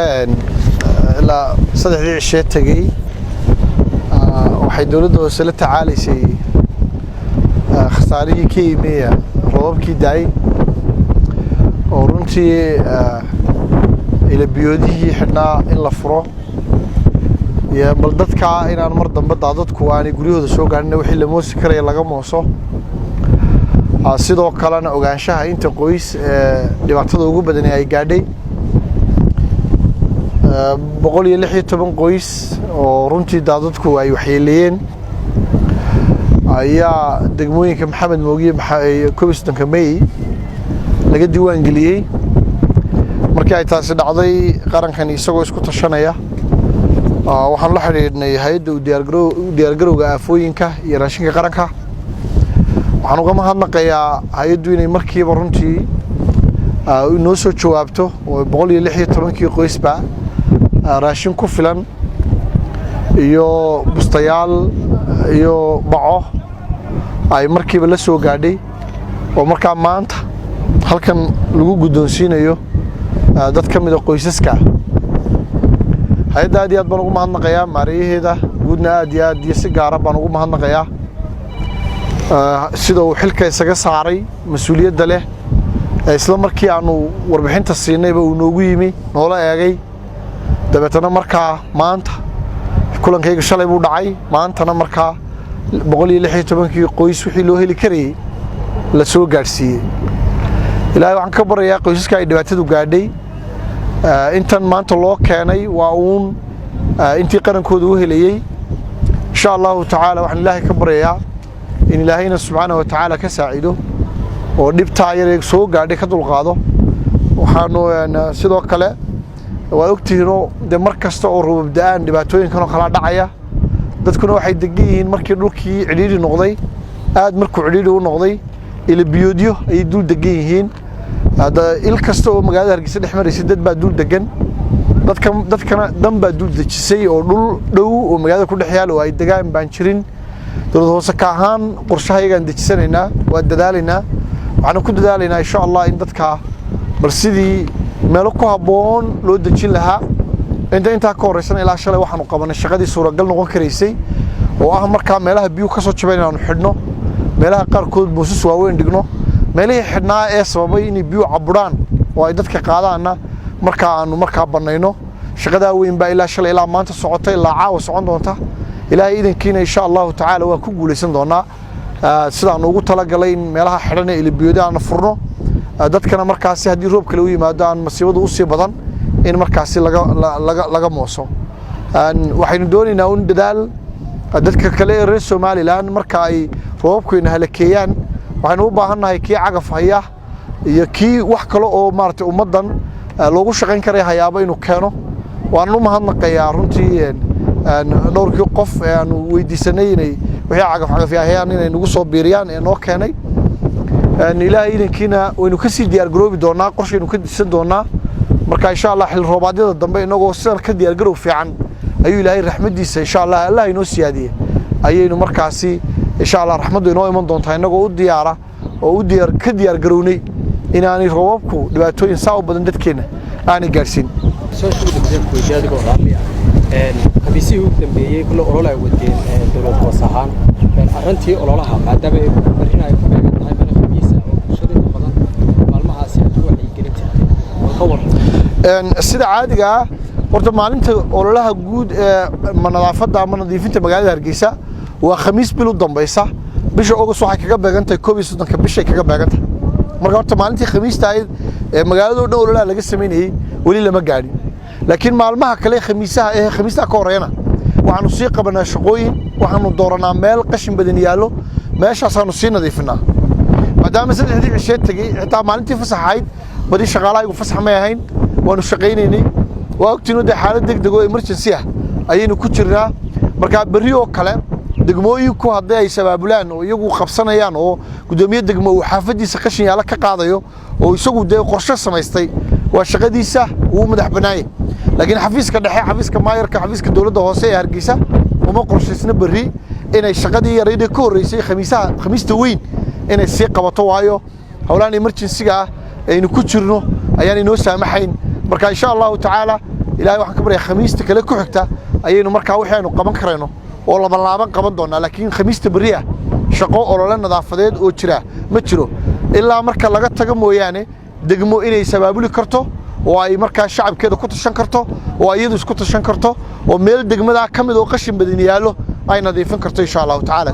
لا صدق ذي الشيء تجي waxay dawladdu sala tacaalaysay khasaarihii ka yimid roobkii daay oo runtii ila biyoodihii xidhnaa in la furo iyo bal dadka inaan mar dambe dadku aanay guryahooda soo gaarin wixii la moosi karay laga mooso sidoo kalena ogaanshaha inta qoys dhibaatada ugu badan ay gaadhay 116 qoys oo runtii dadku ay waxyeeleeyeen ayaa degmooyinka maxamed mooge koobisdanka May laga diiwaan geliyay markii ay taasi dhacday qarankan isagoo isku tashanaya waxaan la xiriirnay hay'adda u diyaargarowga aafooyinka iyo raashinka qaranka waxaan uga mahadnaqayaa hay'addu inay markiiba runtii noo soo jawaabto 116 qoysba raashin ku filan iyo bustayaal iyo baco ay markiiba la soo gaadhay oo markaa maanta halkan lagu guddoonsiinayo dad ka mid ah qoysaska hay'adda aad iyo aad baan ugu mahadnaqayaa maariyaheeda guudna aad iyo si gaar ah baan ugu mahadnaqayaa sida uu xilka isaga saaray mas'uuliyadda leh isla markii aanu warbixinta siinayba uu noogu yimi noola eegay dabeetana markaa maanta kulankayga shalay buu dhacay maantana markaa 116 qoys wixii loo heli karay la soo gaarsiiyay ilaahay waxaan ka barayaa qoysaska ay dhibaatadu gaadhay intan maanta loo keenay waa intii qarankooda u helayay insha Allah ta'ala waxaan ilaahay ka barayaa in ilaahayna subhanahu wa ta'ala ka saacido oo dhibta yar soo gaadhay ka dulqaado waxaanu sidoo kale waa ogtihiin de markasta oo roob da'an dhibaatooyinkan oo kala dhacaya dadkuna waxay degan yihiin markii dhulkii ciriiri noqday aad markuu ciriiri u noqday ila biyoodiyo ay dul degan yihiin hada il kasta oo magaalada Hargeysa dhex mareysay dad baa dul degan dadkana dan baa dul dejisay oo dhul dhow oo magaalada ku dhex yaal oo ay degaan baan jirin dawladda hoose ka ahaan qorshahaygan dejisanaynaa waa dadaalaynaa waxaan ku dadaalaynaa insha Allah in dadka bal sidii meelo ku haboon loo dejin lahaa inta ka horeysan ilaa shalay waxaanu qabanay shaqadii suuragal noqon kareysay oo ah markaa meelaha biyo ka soo jabeen aanu xidhno meelaha qaarkood boosas waaweyn dhigno meelihii xidhnaa ee sababay in biyo caburaan oo ay dadka qaadaana markaa aanu banayno shaqada weyn baa ilaa shalay ilaa maanta socotay ilaa caawa socon doonta ilaahay idinkiina insha Allah ta'ala waa ku guuleysan doonaa sidaan ugu talagalay in meelaha xidhan ee biyoodii aan furno dadkana markaasi hadii roob kale u yimaadaan masiibadu u sii badan in markaasi laga mooso waxaynu doonaynaa in dadaal dadka kale ee reer Soomaaliland marka ay roobkuna halakeeyaan waxaynu u baahannahay kii cagaf haya iyo kii wax kale oo maartay ummadan loogu shaqayn karay hayaaba inuu keeno waan u mahadnaqayaa runtii dhowrkii qof ee aan weydiisanay inay wixii cagaf yahay inay nagu soo biiriyaan ee noo keenay ilaahay idinkiina waynu ka sii diyaar garoobi doonaa qorshaynu ka disan doonaa marka insha Allah xil roobaadada dambe inagoo sidan ka diyaar garow fiican ayuu ilaahay raxmadiisa insha Allah inoo siyaadiye ayaynu markaasi insha Allah raxmadu inoo iman doontaa inagoo u diyaara oo ka diyaar garownay inaanay roobabku dhibaatooyin saa u badan dadkeena aanay gaarsiin soo shaqada ku jeedigo raali habisi uu dambeeyay kullu ololaha wadeen dawladda hoose ahaan arintii ololaha maadaama ay barinaay ku beegan tahay sida caadiga ah horta maalinta ololaha guud ee nadaafadda ama nadiifinta magaalada Hargeysa waa khamiis bil u dambaysa bisha August waxay kaga beegantahay 31 bisha kaga beegantahay marka horta maalintii khamiista ee magaalada dhan ololaha laga sameeyay wali lama gaadhin laakiin maalmaha kale khamiista ka horeeyna waxaanu sii qabanaa shaqooyin waxaanu dooranaa meel qashin badan yaalo meeshaasanu sii nadiifinaa maadaama saddexdii cishe tagay xitaa maalintii fasaxayd badi shaqaalaygu fasax ma ahayn waanu shaqaynaynay waa ogtiino xaalad degdeg oo emergency ah ayaynu ku jirnaa marka bari oo kale degmooyinku haddii ay sabaabulaan oo iyagu qabsanayaan oo gudoomiye degmo uu xaafadiisa qashin yaala ka qaadayo oo isagu qorshe samaystay waa shaqadiisa uu madax banaayay laakiin xafiiska dhexe xafiiska maayirka xafiiska dawladda hoose ee Hargeysa uma qorshaysna bari inay shaqadii yareeyay ka horeysay khamiista weyn inay sii qabato waayo hawlaan emergency-ga aynu ku jirno ayaan inoo saamaxayn marka insha Allah ta'ala ilaahay waxaan ka baryaa khamiista kale ku xigta ayaynu markaa waxaynu qaban karayno oo laaban qaban doonaa laakiin khamiista bari ah shaqo olole nadaafadeed oo jira ma jiro ilaa marka laga tago mooyaane degmo inay sabaabuli karto oo ay markaa shacabkeeda ku tashan karto oo iyadu isku tashan karto oo meel degmada ka mid oo qashin badan yaalo ay nadiifin karto insha Allah taala